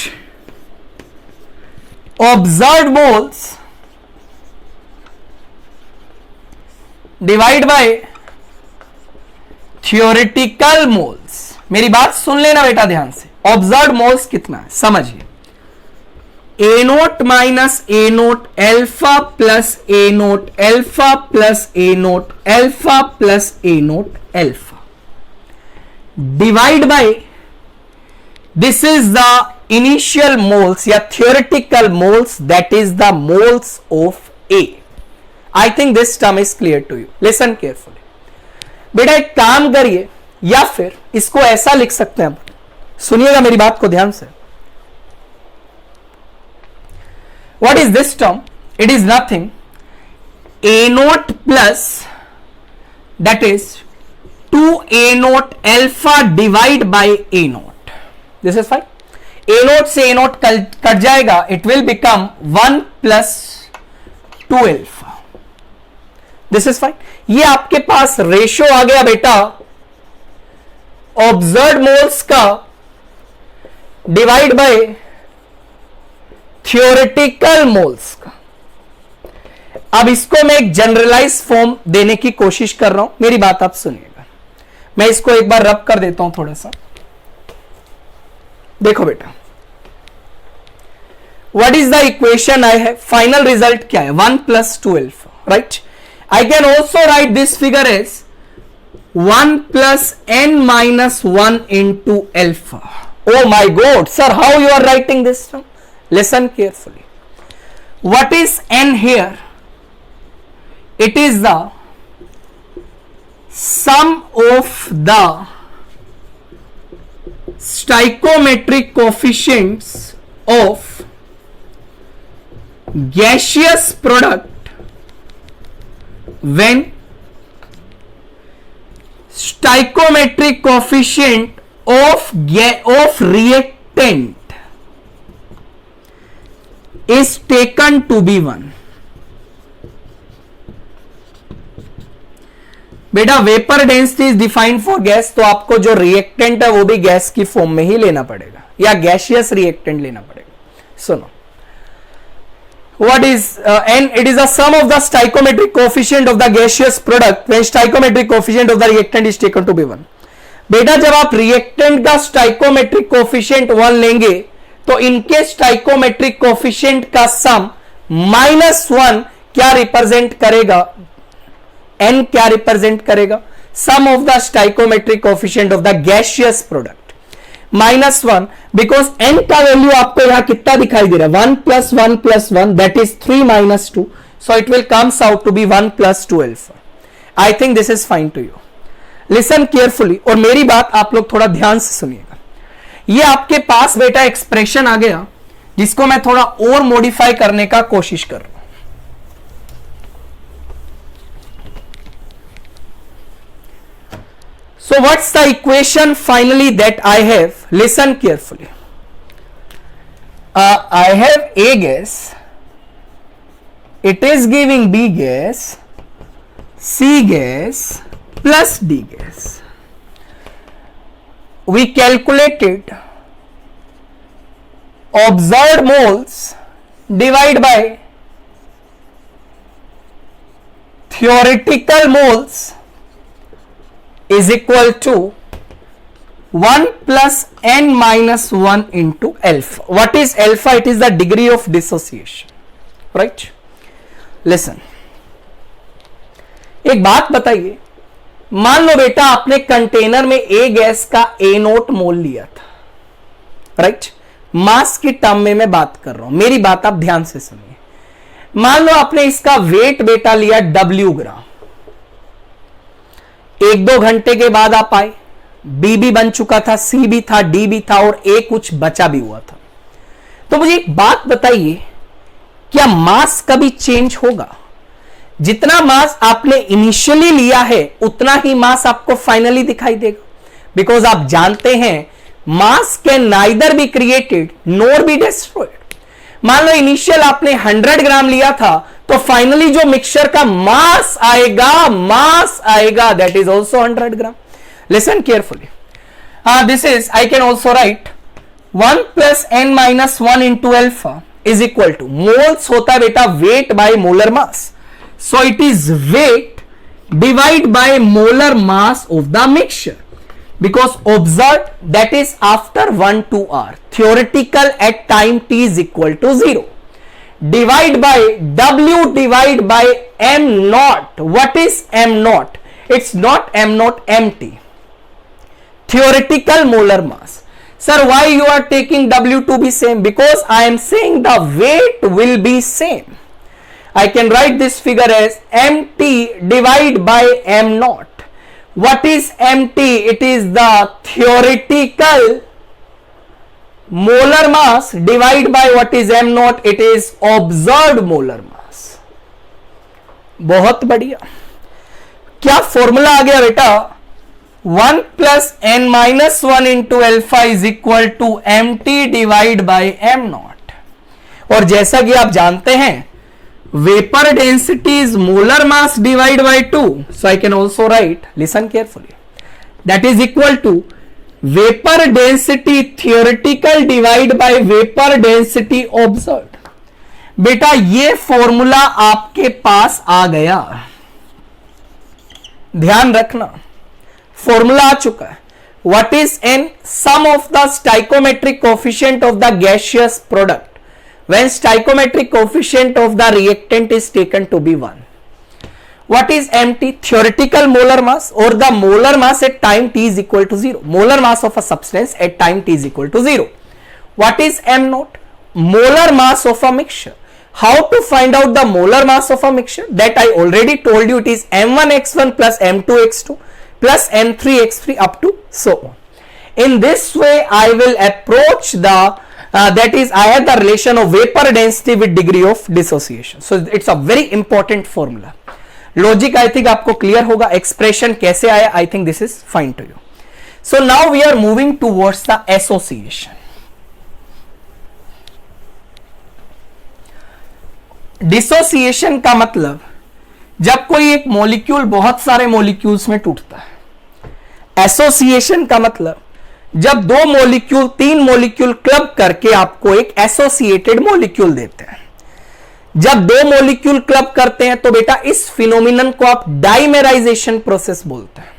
observed moles divide by theoretical moles. मेरी बात सुन लेना बेटा ध्यान से. ऑब्जर्व्ड मोल्स कितना है समझिए. A naught minus A naught alpha plus A naught alpha plus A naught alpha plus A naught alpha divide by, this is the initial moles या theoretical moles, that is the moles of A. I think this term is clear to you. Listen carefully. बेटा एक काम करिए, या फिर इसको ऐसा लिख सकते हैं. सुनिएगा मेरी बात को ध्यान से. What is this term? It is nothing. A naught plus, that is 2A naught alpha divide by A naught. This is fine. A naught से A naught कट जाएगा. It will become 1 plus 2 alpha. This is fine. ये आपके पास ratio आ गया बेटा observed moles का divide by theoretical moles का. अब इसको मैं एक जनरलाइज फॉर्म देने की कोशिश कर रहा हूं. मेरी बात आप सुनिएगा. मैं इसको एक बार रब कर देता हूं थोड़ा सा. देखो बेटा, what is the equation I have? Final result क्या है? 1 plus 2 alpha, right? I can also write this figure as 1 plus n minus 1 into alpha. Oh my God, sir, how you are writing this term? Listen carefully. What is n here? It is the sum of the stoichiometric coefficients of gaseous product when stoichiometric coefficient of reactant is taken to be 1. बेटा vapour density is defined for gas, तो आपको जो reactant है वो भी gas की form में ही लेना पड़ेगा या गैसियस रिएक्टेंट लेना पड़ेगा. सुनो, what is n? It is the sum of the stoichiometric coefficient of the gaseous product when stoichiometric coefficient of the reactant is taken to be 1. बेटा जब आप रिएक्टेंट का स्टाइकोमेट्रिक कोफिशिएंट 1 लेंगे तो इनके स्टाइकोमेट्रिक कोफिशिएंट का सम -1 क्या रिप्रेजेंट करेगा, n क्या रिप्रेजेंट करेगा, sum of the stoichiometric coefficient of the gaseous product -1, because n का वैल्यू आपको यहां कितना दिखाई दे रहा है, 1 + 1 + 1 that is 3 - 2, so it will comes out to be 1 + 2 alpha. I think this is fine to you. Listen carefully, और मेरी बात आप लोग थोड़ा ध्यान से सुनिएगा। ये आपके पास बेटा एक्सप्रेशन आ गया जिसको मैं थोड़ा और मॉडिफाई करने का कोशिश कर रहा हूं। So what's the equation finally that I have? Listen carefully. I have A gas, it is giving B gas, C gas plus D gas. We calculated observed moles divided by theoretical moles is equal to 1 plus n minus 1 into alpha. What is alpha? It is the degree of dissociation, right? Listen, एक बात बताइए, मान लो बेटा आपने container में ए gas का A0 मोल लिया था, राइट? मास की टर्म में मैं बात कर रहा हूं, मेरी बात आप ध्यान से सुनिए। मान लो आपने इसका वेट बेटा लिया W ग्राम, 1-2 घंटे के बाद आप आए, बी भी बन चुका था, सी भी था, डी भी था और ए कुछ बचा भी हुआ था। तो मुझे एक बात बताइए, क्या मास कभी चेंज होगा? जितना मास आपने इनिशियली लिया है उतना ही मास आपको फाइनली दिखाई देगा, बिकॉज आप जानते हैं मास can neither be created NOR be destroyed. मान लो इनिशियल आपने 100 ग्राम लिया था, तो फाइनली जो मिक्सचर का मास आएगा that is also 100 gram. Listen carefully, this is I can also right 1 plus n minus 1 into alpha is equal to, moles होता है बेटा weight by molar mass, so it is weight divided by molar mass of the mixture, because observed that is after 1 to r, theoretical at time t is equal to 0, divide by W divide by m naught. What is m naught? It's not m naught, mt, theoretical molar mass. Sir, why you are taking W to be same? Because I am saying the weight will be same. I can write this figure as mt divided by m naught. What is mt? It is the theoretical molar mass divided by what is m naught? It is observed molar mass. बहुत बढ़िया, क्या formula आ गया बेटा? 1 plus n minus 1 into alpha is equal to mt divided by m naught. और जैसा कि आप जानते हैं vapour density is molar mass divide bye 2, so I can also write, listen carefully, that is equal to vapour density theoretical divide by vapour density observed. बेटा ये formula आपके पास आ गया, ध्यान रखना, फॉर्मूला आ चुका है। What is N? Sum of the stoichiometric coefficient of the gaseous product when stoichiometric coefficient of the reactant is taken to be 1. What is mt? Theoretical molar mass or the molar mass at time t is equal to 0. Molar mass of a substance at time t is equal to 0. What is m naught? Molar mass of a mixture. How to find out the molar mass of a mixture? That I already told you, it is m1x1 plus m2x2 plus m3x3 up to so on. In this way I will approach the that is, I have the relation of vapor density with degree of dissociation. So it's a very important formula. Logic I think आपको clear होगा, expression कैसे आया, I think this is fine to you. So now we are moving towards the association. Dissociation का मतलब जब कोई एक molecule बहुत सारे मॉलिक्यूल्स में टूटता है। एसोसिएशन का मतलब जब 2 मॉलिक्यूल 3 मॉलिक्यूल क्लब करके आपको एक एसोसिएटेड मॉलिक्यूल देते हैं। जब 2 मॉलिक्यूल क्लब करते हैं तो बेटा इस फिनोमिनन को आप डाइमेराइजेशन प्रोसेस बोलते हैं।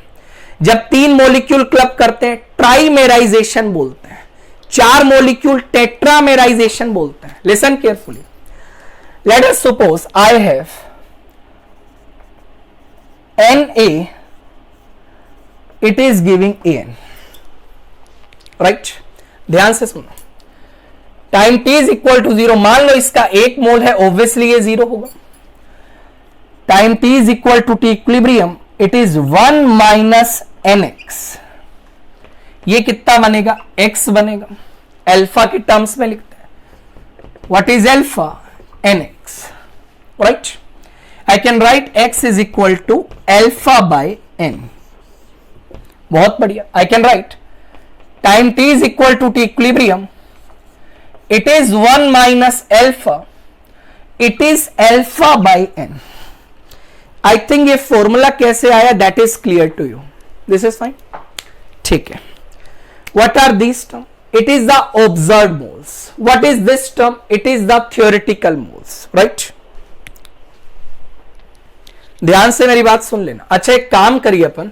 जब 3 मॉलिक्यूल क्लब करते हैं ट्राइमेराइजेशन बोलते हैं, 4 मॉलिक्यूल टेट्रामेराइजेशन बोलते हैं. Listen carefully. Let us suppose I have Na, it is giving An. Right, ध्यान से सुनो. Time t is equal to 0, मान लो इसका 1 मोल है, ऑब्वियसली ये 0 होगा. Time t is equal to T equilibrium, it is 1 minus nx. ये कितना बनेगा? x बनेगा. अल्फा के टर्म्स में लिखते हैं. What is alpha? nx. Right, I can write x is equal to alpha by n. बहुत बढ़िया. I can write time t is equal to T equilibrium, it is 1 minus alpha, it is alpha by n. I think ये formula कैसे आया that is clear to you. This is fine. ठीक है. What are this term? It is the observed moles. What is this term? It is the theoretical moles. Right, ध्यान से मेरी बात सुन लेना. अच्छा, एक काम करिए, अपन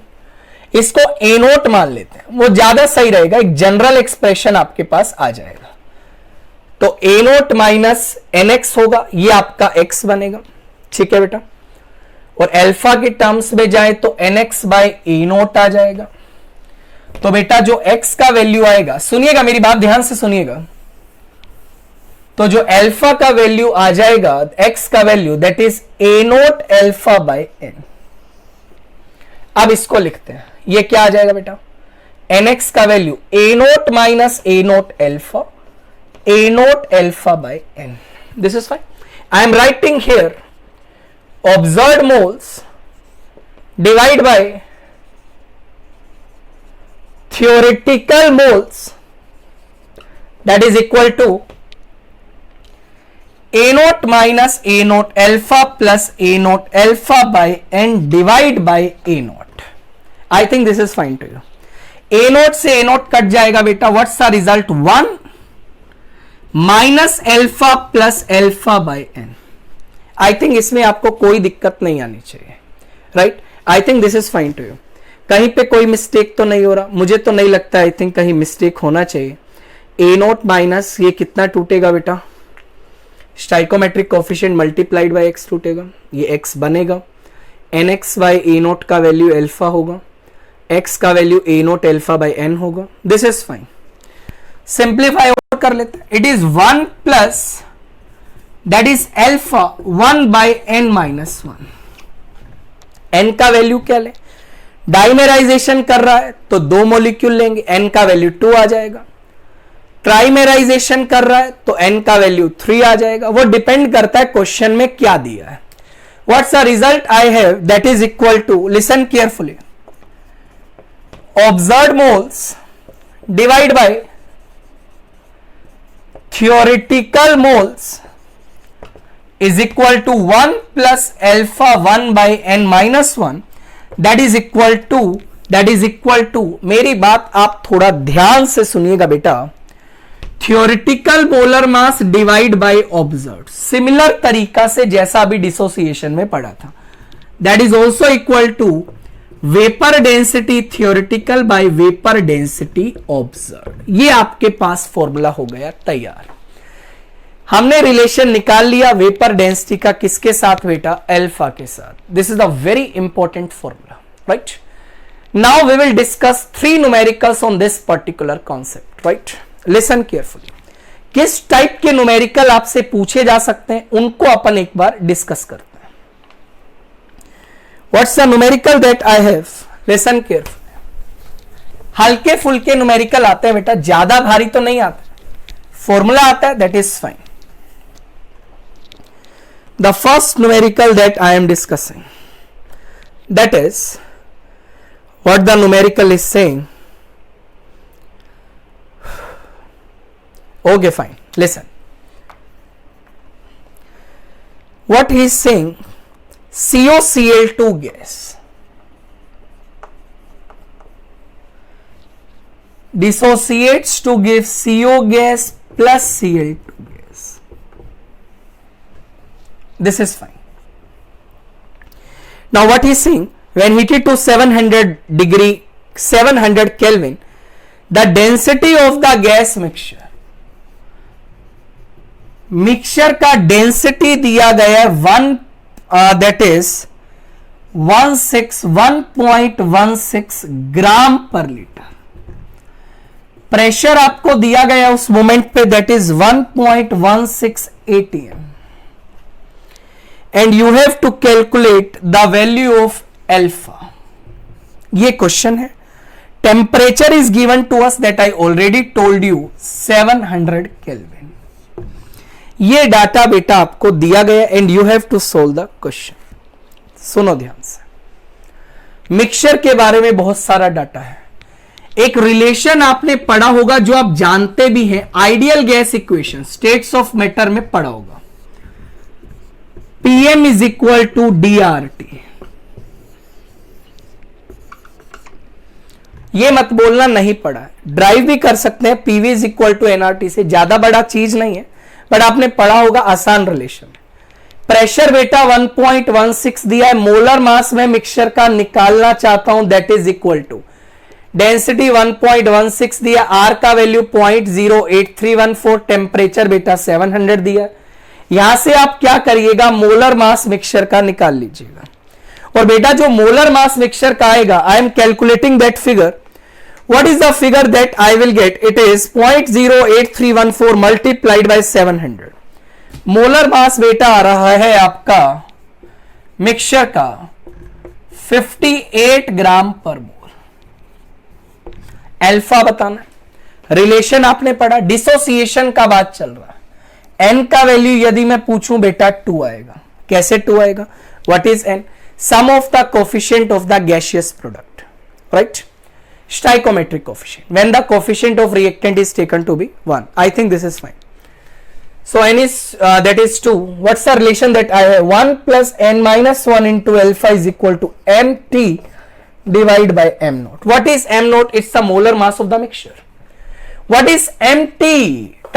इसको ए नोट मान लेते हैं, वो ज्यादा सही रहेगा. एक जनरल एक्सप्रेशन आपके पास आ जाएगा. तो ए नोट माइनस एनएक्स होगा, ये आपका एक्स बनेगा. ठीक है बेटा. और अल्फा के टर्म्स में जाए तो एनएक्स बाय ए नोट आ जाएगा. तो बेटा जो एक्स का वैल्यू आएगा, सुनिएगा मेरी बात ध्यान से सुनिएगा, तो जो अल्फा का वैल्यू आ जाएगा, एक्स का value, that is A note alpha by n. अब इसको लिखते हैं. ये क्या आ जाएगा बेटा? एनएक्स का value A naught minus A note alpha, a note alpha by n. This is fine. I am writing here observed moles divide by theoretical moles, that is equal to a naught minus a naught alpha plus a naught alpha by n divide by a naught. I think this is fine to you. a naught से a naught cut जाएगा बेटा. what's the result? 1 minus alpha plus alpha by n. I think इसमें आपको कोई दिक्कत नहीं आनी चाहिए. right, I think this is fine to you. कहीं पे कोई मिस्टेक तो नहीं हो रहा? मुझे तो नहीं लगता. आई थिंक कहीं मिस्टेक होना चाहिए. ए नोट माइनस ये कितना टूटेगा बेटा? Stoichiometric coefficient multiplied by x टूटेगा, ये एक्स बनेगा. N x by A naught का वैल्यू अल्फा होगा, एक्स का value A note alpha by n होगा. This is fine. सिंप्लीफाई और कर लेते हैं. It is 1 plus that is alpha 1 by n minus 1. N का वैल्यू क्या ले? डाइमेराइजेशन कर रहा है तो 2 मॉलिक्यूल लेंगे, एन का वैल्यू 2 आ जाएगा. ट्राइमेराइजेशन कर रहा है तो एन का वैल्यू 3 आ जाएगा. वो डिपेंड करता है क्वेश्चन में क्या दिया है. What's the result I have? That is equal to, listen carefully, observed moles divide by theoretical moles is equal to 1 plus alpha 1 by n minus 1. That is equal to, मेरी बात आप थोड़ा ध्यान से सुनिएगा बेटा, theoretical molar mass divide by observed. Similar तरीका से जैसा अभी डिसोसिएशन में पढ़ा था. That is also equal to vapour density theoretical by vapour density observed. ये आपके पास फॉर्मूला हो गया तैयार. हमने रिलेशन निकाल लिया वेपर डेंसिटी का किसके साथ बेटा? अल्फा के साथ. This is a very important formula. Right, now we will discuss 3 numericals on this particular concept. Right, listen carefully. किस टाइप के न्यूमेरिकल आपसे पूछे जा सकते हैं उनको अपन एक बार डिस्कस करते हैं. What's the numerical that I have? Listen carefully. हल्के फुल्के न्यूमेरिकल आते हैं बेटा, ज्यादा भारी तो नहीं आता. फॉर्मूला आता है, that is fine. The first numerical that I am discussing, that is what the numerical is saying. Okay, fine. Listen. What he is saying, COCl2 gas dissociates to give CO gas plus Cl2 gas. This is fine. Now what he is saying, when heated to 700 degree 700 kelvin, the density of the gas mixture, mixture का density दिया गया है 1 1.16 ग्राम पर litre. Pressure आपको दिया गया उस moment पे that is 1.16 atm, and you have to calculate the value of alpha. ये क्वेश्चन है। Temperature is given to us that I already told you 700 kelvin. ये डाटा बेटा आपको दिया गया and you have to solve the question. सुनो ध्यान से, मिक्सचर के बारे में बहुत सारा डाटा है। एक रिलेशन आपने पढ़ा होगा जो आप जानते भी हैं, ideal gas equation states of matter में पढ़ा होगा, PM is equal to DRT. ये मत बोलना नहीं पढ़ा है, ड्राइव भी कर सकते हैं, PV is equal to NRT से, ज्यादा बड़ा चीज नहीं है, बट आपने पढ़ा होगा, आसान रिलेशन। प्रेशर बेटा 1.16 दिया है, मोलर मास में मिक्सचर का निकालना चाहता हूं that is equal to density 1.16 दिया, आर का वैल्यू 0.08314, टेम्परेचर बेटा 700 दिया। यहां से आप क्या करिएगा, मोलर मास मिक्सचर का निकाल लीजिएगा। और बेटा जो मोलर मास मिक्सचर का आएगा, I am calculating that figure. What is the figure that I will get? It is 0.08314 multiplied by 700। Molar mass बेटा आ रहा है आपका मिक्सचर का 58 ग्राम पर मोल। अल्फा बताना है, रिलेशन आपने पढ़ा, डिसोसिएशन का बात चल रहा है। एन का वैल्यू यदि मैं पूछूं बेटा 2 आएगा। कैसे 2 आएगा? What is N? Sum of the coefficient of the gaseous product, right? Stoichiometric coefficient when the coefficient of reactant is taken to be 1. I think this is fine. So n is that is 2. What's the relation that I have? 1 plus n minus 1 into alpha is equal to mt divided by m naught. What is m naught? It's the molar mass of the mixture. What is mt?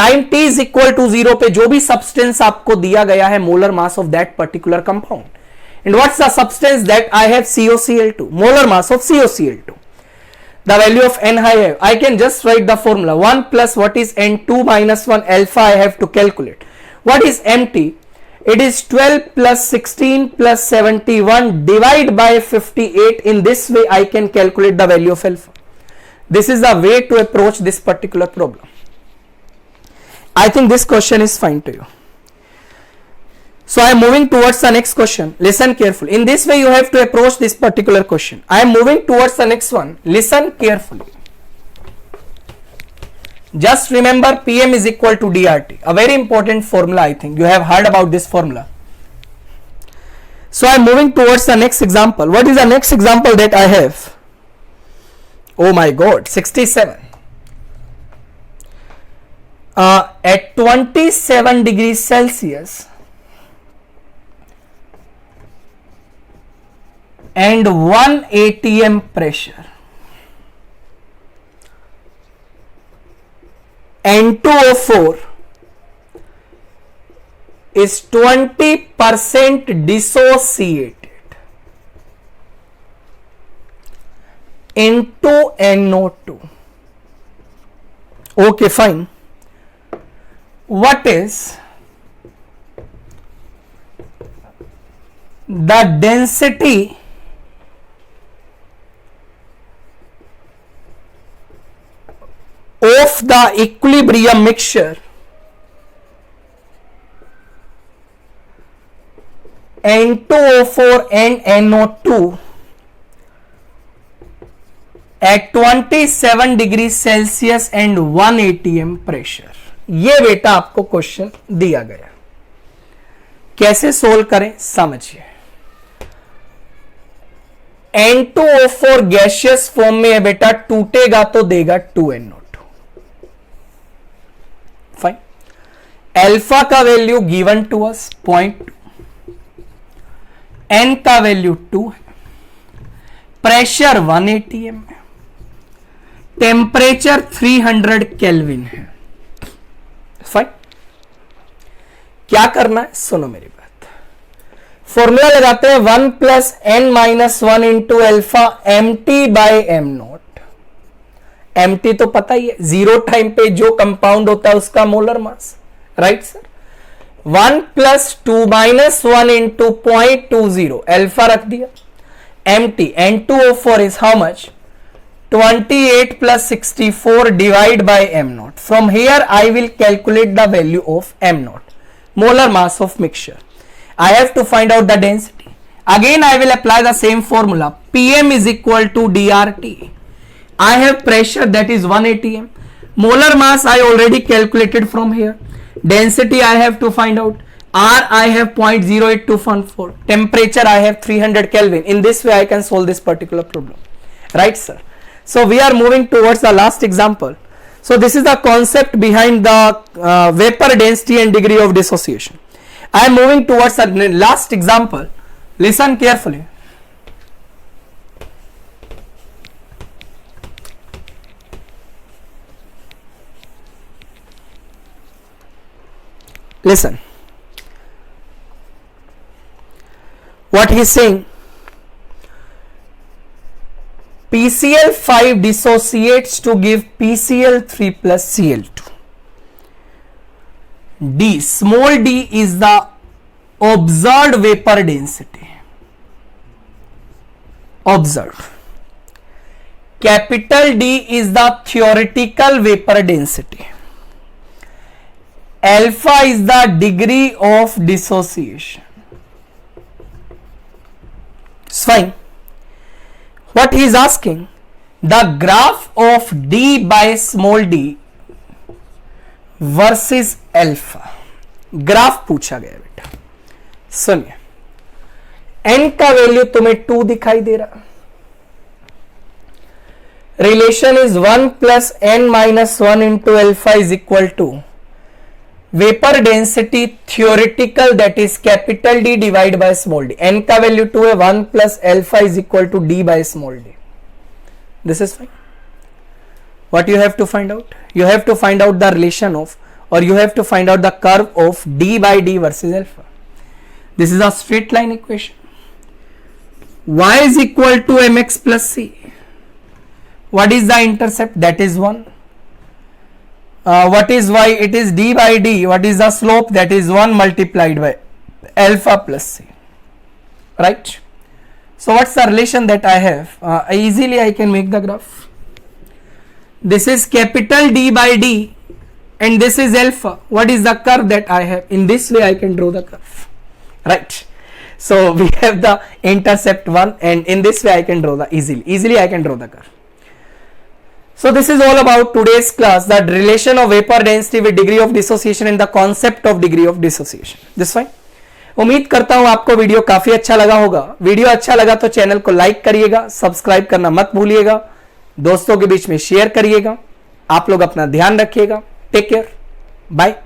Time t is equal to 0 पे जो भी substance आपको दिया गया है, molar mass of that particular compound. And what's the substance that I have? COCl2. Molar mass of COCl2. The value of n I have, I can just write the formula 1 plus what is n, 2 minus 1 alpha I have to calculate. What is mt? It is 12 plus 16 plus 71 divided by 58. In this way I can calculate the value of alpha. This is the way to approach this particular problem. I think this question is fine to you. So I am moving towards the next question. Listen carefully. In this way you have to approach this particular question. I am moving towards the next one. Listen carefully. Just remember PM is equal to DRT. A very important formula, I think. You have heard about this formula. So I am moving towards the next example. What is the next example that I have? Oh my God, 67. At 27 degrees Celsius and 1 atm pressure, N2O4 is 20% dissociated into NO2. Okay, fine. What is the density of the equilibrium mixture N2O4 and NO2 at 27 degrees Celsius and 1 atm pressure? ये बेटा आपको question दिया गया, कैसे solve करें समझिए। N2O4 gaseous form में है बेटा, टूटेगा तो देगा 2NO2। फाइन। अल्फा का value given to us 0.2, n का वैल्यू 2 है, प्रेशर 1 atm है, टेम्परेचर 300 केल्विन है। फाइन। क्या करना है सुनो मेरी बात, फॉर्मूला लगाते हैं 1 plus n minus 1 into alpha M T by M naught MT तो पता ही है, जीरो टाइम पे जो कंपाउंड होता है उसका molar mass, right sir. 1 + 2 - 1 × 0.20 alpha रख दिया। MT N2O4 is how much, 28 + 64 divide by m naught. From here I will calculate the value of m naught, molar mass of mixture. I have to find out the density. Again I will apply the same formula, Pm is equal to dRT. I have pressure that is 1 atm. Molar mass I already calculated from here. Density I have to find out. R I have 0.0814. Temperature I have 300 Kelvin. In this way I can solve this particular problem. Right sir? So we are moving towards the last example. So this is the concept behind the vapor density and degree of dissociation. I am moving towards the last example. Listen carefully. Listen. What he is saying, PCl5 dissociates to give PCl3 plus Cl2. D, small d is the observed vapor density. Observed. Capital D is the theoretical vapor density. Alpha is the degree of dissociation. It's fine. What he is asking, the graph of D by small d versus alpha. Graph पूछा गया बेटा, सुनिए। n का value तुम्हें 2 दिखाई दे रहा, relation is 1 + n - 1 × alpha is equal to vapour density theoretical that is capital D divide by small d. n का value 2 है, 1 + alpha is equal to D by small d. This is fine. What you have to find out? You have to find out the relation of, or you have to find out the curve of D by D versus alpha. This is a straight line equation. Y is equal to mx plus c. What is the intercept? That is 1. What is y? It is d by d. What is the slope? That is 1 multiplied by alpha plus c. Right? So what's the relation that I have? Easily I can make the graph. This is capital D by D and this is alpha. What is the curve that I have? In this way I can draw the curve. Right? So we have the intercept 1 and in this way I can draw the easily I can draw the curve. So this is all about today's class, the relation of vapor density with degree of dissociation and the concept of degree of dissociation. This fine? उम्मीद करता हूं आपको video काफी अच्छा लगा होगा। Video अच्छा लगा तो चैनल को लाइक करिएगा, सब्सक्राइब करना मत भूलिएगा, दोस्तों के बीच में शेयर करिएगा। आप लोग अपना ध्यान रखिएगा। Take care, bye.